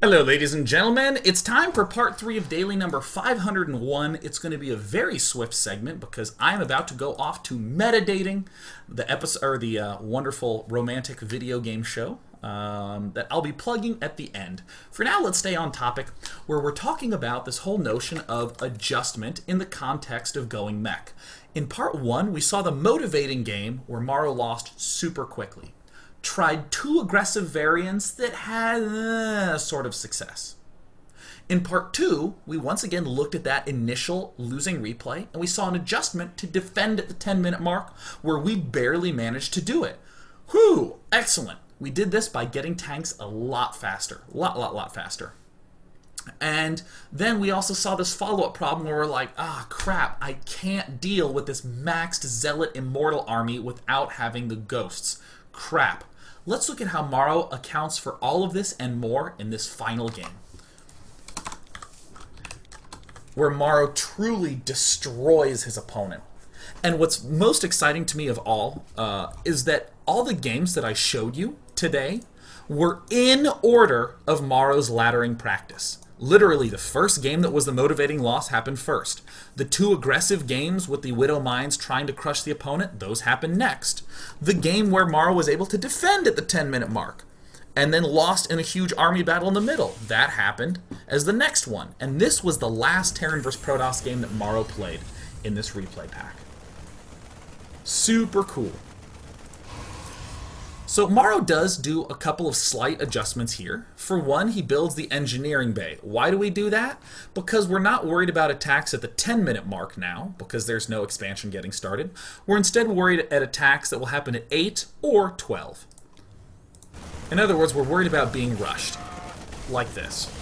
Hello, ladies and gentlemen. It's time for part 3 of daily number 501. It's going to be a very swift segment because I'm about to go off to metadating, the episode or the wonderful romantic video game show that I'll be plugging at the end. For now, let's stay on topic where we're talking about this whole notion of adjustment in the context of going mech. In part 1, we saw the motivating game where Morrow lost super quickly. Tried two aggressive variants that had sort of success. In part 2, we once again looked at that initial losing replay, and we saw an adjustment to defend at the 10-minute mark, where we barely managed to do it. Whew! Excellent! We did this by getting tanks a lot faster. Lot faster. And then we also saw this follow-up problem where we're like, crap, I can't deal with this maxed Zealot Immortal army without having the ghosts. Crap. Let's look at how Morrow accounts for all of this and more in this final game, where Morrow truly destroys his opponent. And what's most exciting to me of all is that all the games that I showed you today were in order of Morrow's laddering practice. Literally, the first game that was the motivating loss happened first. The two aggressive games with the Widow Mines trying to crush the opponent, those happened next. The game where Morrow was able to defend at the 10-minute mark and then lost in a huge army battle in the middle, that happened as the next one. And this was the last Terran vs. Protoss game that Morrow played in this replay pack. Super cool. So Morrow does do a couple of slight adjustments here. For one, he builds the engineering bay. Why do we do that? Because we're not worried about attacks at the 10-minute mark now, because there's no expansion getting started. We're instead worried at attacks that will happen at 8 or 12. In other words, we're worried about being rushed, like this.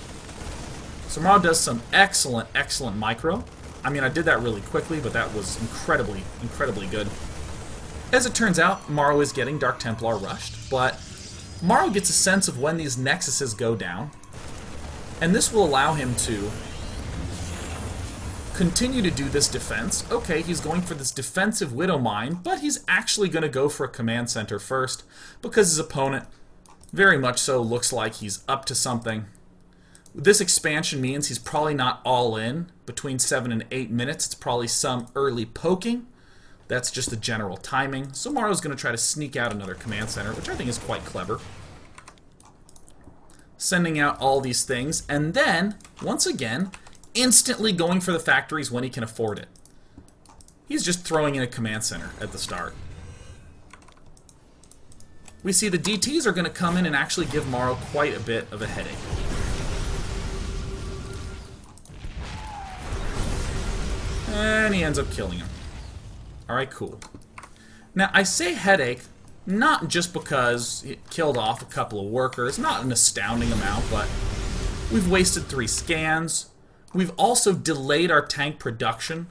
So Morrow does some excellent micro. I mean, I did that really quickly, but that was incredibly good. As it turns out, Morrow is getting Dark Templar rushed, but Morrow gets a sense of when these nexuses go down, and this will allow him to continue to do this defense. Okay, he's going for this defensive Widow Mine, but he's actually going to go for a command center first, because his opponent very much so looks like he's up to something. This expansion means he's probably not all in. Between 7 and 8 minutes, it's probably some early poking. That's just the general timing. So Morrow's going to try to sneak out another command center, which I think is quite clever. Sending out all these things, and then, once again, instantly going for the factories when he can afford it. He's just throwing in a command center at the start. We see the DTs are going to come in and actually give Morrow quite a bit of a headache. And he ends up killing him. Alright, cool. Now, I say headache not just because it killed off a couple of workers, not an astounding amount, but we've wasted 3 scans. We've also delayed our tank production,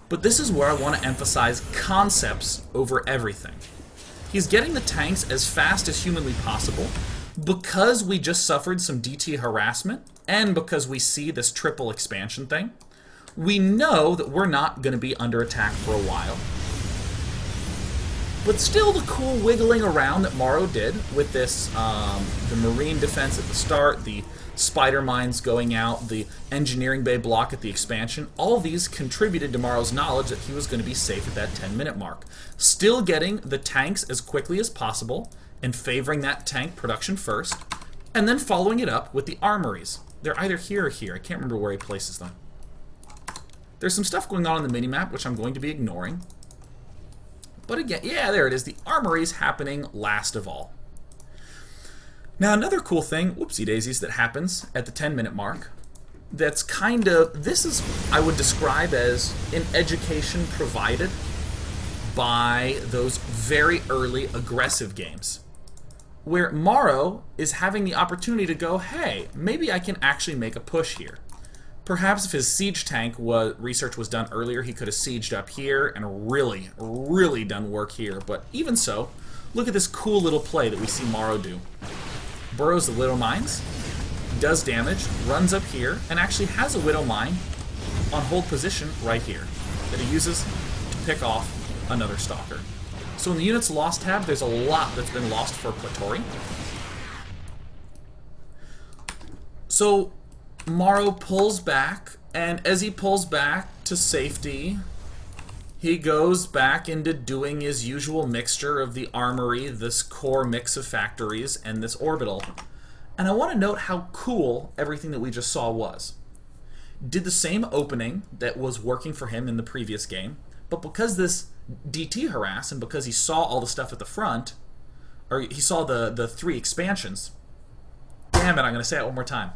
but this is where I want to emphasize concepts over everything. He's getting the tanks as fast as humanly possible because we just suffered some DT harassment and because we see this triple expansion thing. We know that we're not going to be under attack for a while. But still, the cool wiggling around that Morrow did with this, the marine defense at the start, the spider mines going out, the engineering bay block at the expansion, all of these contributed to Morrow's knowledge that he was going to be safe at that 10-minute mark. Still getting the tanks as quickly as possible and favoring that tank production first, and then following it up with the armories. They're either here or here. I can't remember where he places them. There's some stuff going on the minimap, which I'm going to be ignoring. But again, yeah, there it is. The armory's happening last of all. Now, another cool thing, whoopsie daisies, that happens at the 10-minute mark, that's kind of, this is, I would describe as an education provided by those very early aggressive games, where Morrow is having the opportunity to go, hey, maybe I can actually make a push here. Perhaps if his siege tank research was done earlier, he could have sieged up here and really done work here. But even so, look at this cool little play that we see Morrow do. Burrows the Widow Mines, does damage, runs up here, and actually has a Widow Mine on hold position right here that he uses to pick off another Stalker. So in the units lost tab, there's a lot that's been lost for Platori. So Morrow pulls back, and as he pulls back to safety, he goes back into doing his usual mixture of the armory, this core mix of factories, and this orbital. And I want to note how cool everything that we just saw was. Did the same opening that was working for him in the previous game, but because this DT harass, and because he saw all the stuff at the front, or he saw the 3 expansions, damn it, I'm going to say it one more time.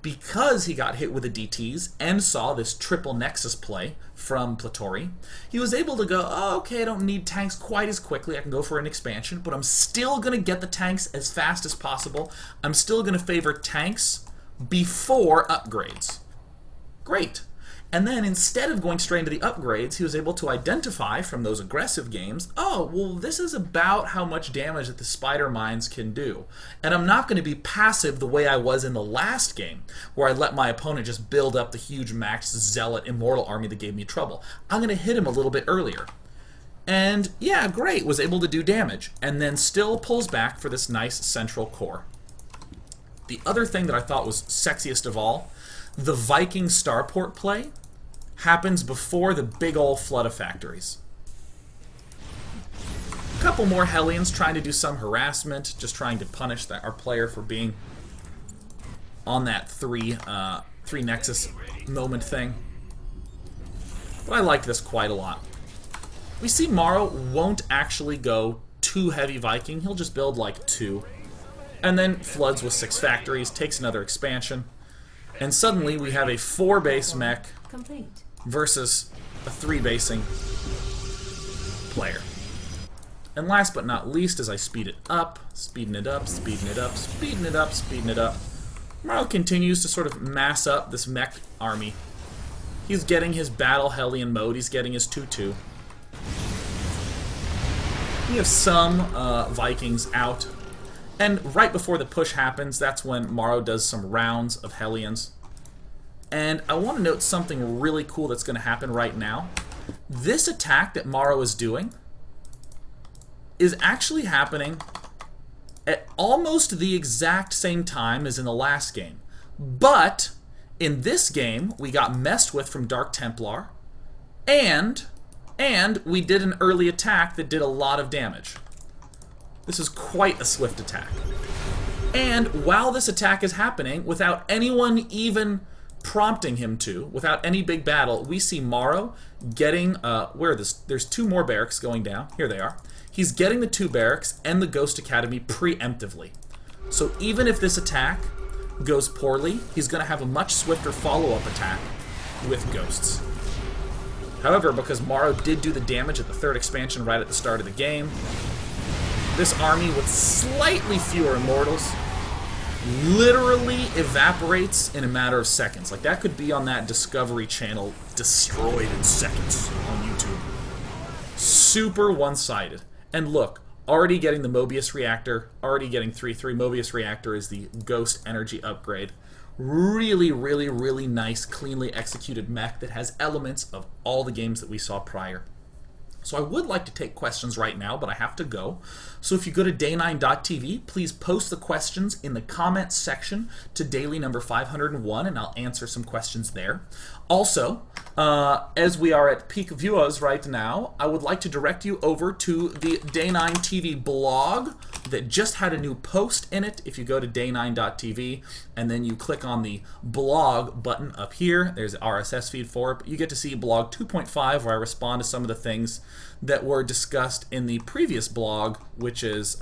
Because he got hit with the DTs and saw this triple Nexus play from Platori, he was able to go, oh, okay, I don't need tanks quite as quickly. I can go for an expansion, but I'm still going to get the tanks as fast as possible. I'm still going to favor tanks before upgrades. Great. And then instead of going straight into the upgrades, he was able to identify from those aggressive games, oh, well, this is about how much damage that the spider mines can do. And I'm not going to be passive the way I was in the last game, where I let my opponent just build up the huge max zealot immortal army that gave me trouble. I'm going to hit him a little bit earlier. And yeah, great, was able to do damage, and then still pulls back for this nice central core. The other thing that I thought was sexiest of all, the Viking starport play happens before the big old flood of factories. A couple more hellions trying to do some harassment, just trying to punish our player for being on that three Nexus moment thing. But I like this quite a lot. We see Morrow won't actually go too heavy Viking, he'll just build like 2. And then floods with 6 factories, takes another expansion. And suddenly we have a 4-base mech versus a 3-basing player. And last but not least, as I speed it up, speeding it up, speeding it up, speeding it up, speeding it up, Morrow continues to sort of mass up this mech army. He's getting his battle hellion mode, he's getting his 2-2. We have some Vikings out. And right before the push happens, that's when Morrow does some rounds of hellions. And I want to note something really cool that's going to happen right now. This attack that Morrow is doing is actually happening at almost the exact same time as in the last game. But in this game, we got messed with from Dark Templar, and we did an early attack that did a lot of damage. This is quite a swift attack. And while this attack is happening, without anyone even prompting him to, without any big battle, we see Morrow getting, there's 2 more barracks going down. Here they are. He's getting the 2 barracks and the Ghost Academy preemptively. So even if this attack goes poorly, he's going to have a much swifter follow-up attack with Ghosts. However, because Morrow did do the damage at the 3rd expansion right at the start of the game, this army with slightly fewer immortals literally evaporates in a matter of seconds. Like, that could be on that Discovery Channel, Destroyed in Seconds on YouTube. Super one-sided. And look, already getting the Mobius Reactor, already getting 3-3. Mobius Reactor is the Ghost Energy upgrade. Really, really, really nice, cleanly executed mech that has elements of all the games that we saw prior. So I would like to take questions right now, but I have to go. So if you go to day9.tv, please post the questions in the comments section to daily number 501, and I'll answer some questions there. Also, as we are at peak viewers right now, I would like to direct you over to the Day9 TV blog that just had a new post in it. If you go to day9.tv and then you click on the blog button up here, there's an RSS feed for it, but you get to see blog 2.5 where I respond to some of the things that were discussed in the previous blog, which is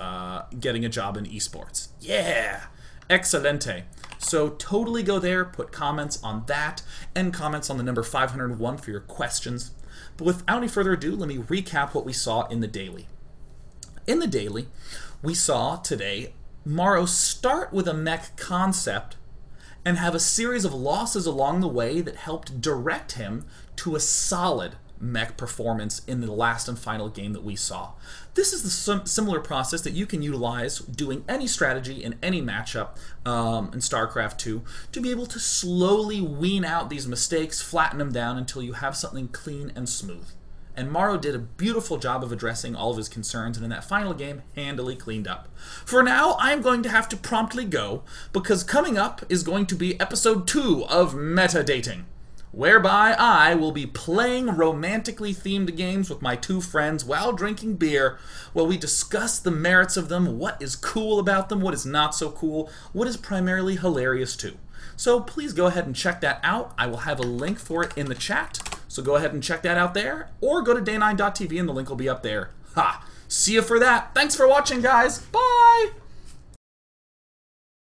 getting a job in esports. Yeah! Excelente. So totally go there, put comments on that, and comments on the number 501 for your questions. But without any further ado, let me recap what we saw in the daily. In the daily, we saw today Morrow start with a mech concept and have a series of losses along the way that helped direct him to a solid mech performance in the last and final game that we saw. This is the similar process that you can utilize doing any strategy in any matchup in StarCraft 2 to be able to slowly wean out these mistakes, flatten them down until you have something clean and smooth. and Morrow did a beautiful job of addressing all of his concerns, and in that final game, handily cleaned up. For now, I'm going to have to promptly go, because coming up is going to be episode 2 of Metadating, whereby I will be playing romantically themed games with my 2 friends while drinking beer, while we discuss the merits of them, what is cool about them, what is not so cool, what is primarily hilarious too. So please go ahead and check that out. I will have a link for it in the chat, so go ahead and check that out there, or go to day9.tv and the link will be up there. Ha! See you for that. Thanks for watching, guys. Bye!